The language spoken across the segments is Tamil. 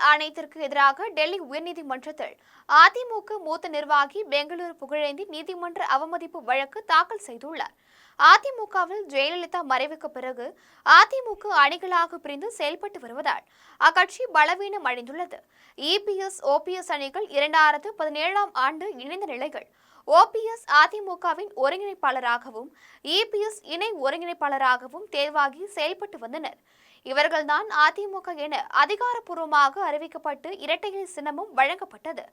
ஆணையத்திற்கு எதிராக டெல்லி உயர்நீதிமன்றத்தில் அதிமுக மூத்த நிர்வாகி பெங்களூரு புகழேந்தி நீதிமன்ற அவமதிப்பு வழக்கு தாக்கல் செய்துள்ளார். அதிமுகவில் ஜெயலலிதா மறைவுக்கு பிறகு அதிமுக அணிகளாக பிரிந்து செயல்பட்டு வருவதால் அக்கட்சி பலவீனம் அடைந்துள்ளது. இபிஎஸ், ஓபிஎஸ் அணிகள் 2017ஆம் ஆண்டு இணைந்த நிலையில் ஓபிஎஸ் அதிமுகவின் ஒருங்கிணைப்பாளராகவும் இபிஎஸ் இணை ஒருங்கிணைப்பாளராகவும் தேர்வாகி செயல்பட்டு வந்தனர். இவர்கள்தான் அதிமுக என அதிகாரப்பூர்வமாக அறிவிக்கப்பட்டு இரட்டை இலை சின்னமும் வழங்கப்பட்டது.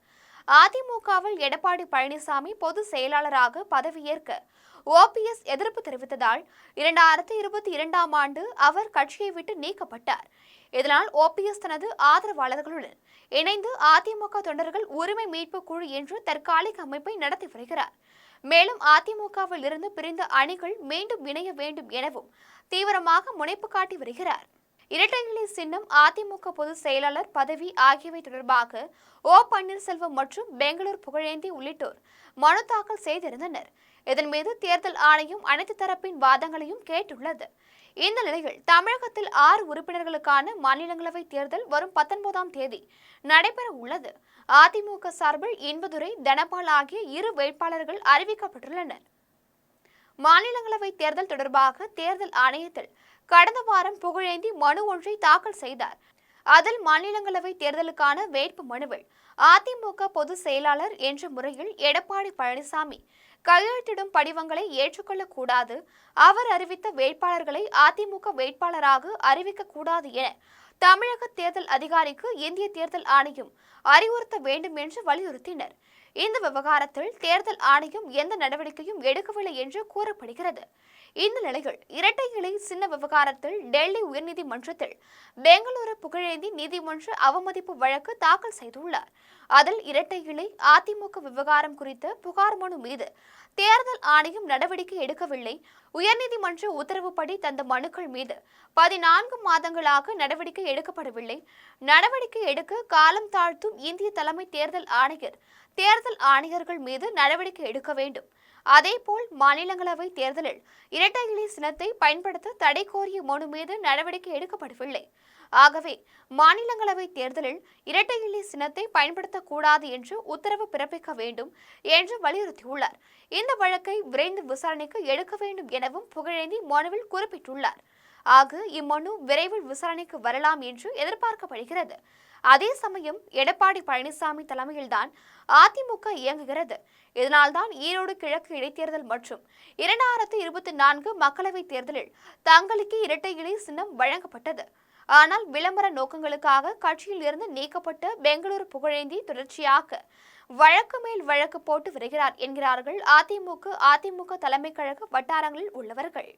அதிமுகவில் எடப்பாடி பழனிசாமி பொதுச் செயலாளராக பதவியேற்க ஓபிஎஸ் எதிர்ப்பு தெரிவித்ததால் 2022ஆம் ஆண்டு அவர் கட்சியை விட்டு நீக்கப்பட்டார். இதனால் ஓபிஎஸ் தனது ஆதரவாளர்களுடன் இணைந்து அதிமுக தொண்டர்கள் உரிமை மீட்பு குழு என்று தற்காலிக அமைப்பை நடத்தி வருகிறார். மேலும் அதிமுகவில் இருந்து பிரிந்த அணிகள் மீண்டும் இணைய வேண்டும் எனவும் தீவிரமாக முனைப்பு காட்டி வருகிறார். இரட்டை இலை சின்னம், அதிமுக பொதுச் செயலாளர் பதவி ஆகியவை தொடர்பாக ஓ பன்னீர்செல்வம் மற்றும் பெங்களூரு புகழேந்தி உள்ளிட்டோர் மனு தாக்கல் செய்திருந்தனர். இதன் மீது தேர்தல் ஆணையம் அனைத்து தரப்பின் வாதங்களையும் கேட்டுள்ளது. இந்த நிலையில் தமிழகத்தில் 6 உறுப்பினர்களுக்கான மாநிலங்களவை தேர்தல் வரும் 19ஆம் தேதி நடைபெற உள்ளது. அதிமுக சார்பில் இன்பதுரை, தனபால் ஆகிய 2 வேட்பாளர்கள் அறிவிக்கப்பட்டுள்ளனர். மாநிலங்களவை தேர்தல் தொடர்பாக தேர்தல் ஆணையத்தில் கடந்த வாரம் புகழேந்தி மனு ஒன்றை தாக்கல் செய்தார். அதில் மாநிலங்களவை தேர்தலுக்கான வேட்பு மனுவில் அதிமுக பொதுச் செயலாளர் என்ற முறையில் எடப்பாடி பழனிசாமி கையெழுத்திடும் படிவங்களை ஏற்றுக்கொள்ளக்கூடாது, அவர் அறிவித்த வேட்பாளர்களை அதிமுக வேட்பாளராக அறிவிக்கக்கூடாது என தமிழக தேர்தல் அதிகாரிக்கு இந்திய தேர்தல் ஆணையம் அறிவுறுத்த வேண்டும் என்று வலியுறுத்தினர். இந்த விவகாரத்தில் தேர்தல் ஆணையம் எந்த நடவடிக்கையும் எடுக்கவில்லை என்று கூறப்படுகிறது. இந்த நிலையில் இரட்டை இலை சின்ன விவகாரத்தில் டெல்லி உயர்நீதிமன்றத்தில் பெங்களூரு புகழேந்தி நீதிமன்ற அவமதிப்பு வழக்கு தாக்கல் செய்துள்ளார். அதில் இரட்டை இலை அதிமுக விவகாரம் குறித்த புகார் மனு மீது தேர்தல் ஆணையம் நடவடிக்கை எடுக்கவில்லை. உயர்நீதிமன்ற உத்தரவுப்படி தந்த மனுக்கள் மீது 14 மாதங்களாக நடவடிக்கை எடுக்கப்படவில்லை. நடவடிக்கை எடுக்க காலம் தாழ்த்தும் இந்திய தலைமை தேர்தல் ஆணையர் தேர்தல் ஆணையர்கள் மீது நடவடிக்கை எடுக்க வேண்டும். அதேபோல் மாநிலங்களவை தேர்தலில் இரட்டை இலை சின்னத்தை பயன்படுத்த தடை கோரிய மனு மீது நடவடிக்கை எடுக்கப்படவில்லை. ஆகவே மாநிலங்களவை தேர்தலில் இரட்டை இலை சின்னத்தை பயன்படுத்தக்கூடாது என்று உத்தரவு பிறப்பிக்க வேண்டும் என்று வலியுறுத்தியுள்ளார். இந்த வழக்கை விரைந்து விசாரணைக்கு எடுக்க வேண்டும் எனவும் புகழேந்தி மனுவில் குறிப்பிட்டுள்ளார். ஆக இம்மனு விரைவில் விசாரணைக்கு வரலாம் என்று எதிர்பார்க்கப்படுகிறது. அதே சமயம் எடப்பாடி பழனிசாமி தலைமையில்தான் அதிமுக இயங்குகிறது. இதனால்தான் ஈரோடு கிழக்கு இடைத்தேர்தல் மற்றும் 2024 மக்களவைத் தேர்தலில் தங்களுக்கு இரட்டை இலை சின்னம் வழங்கப்பட்டது. ஆனால் விளம்பர நோக்கங்களுக்காக கட்சியில் இருந்து நீக்கப்பட்ட பெங்களூரு புகழேந்தி தொடர்ச்சியாக வழக்கு மேல் வழக்கு போட்டு வருகிறார் என்கிறார்கள் அதிமுக தலைமை கழக வட்டாரங்களில் உள்ளவர்கள்.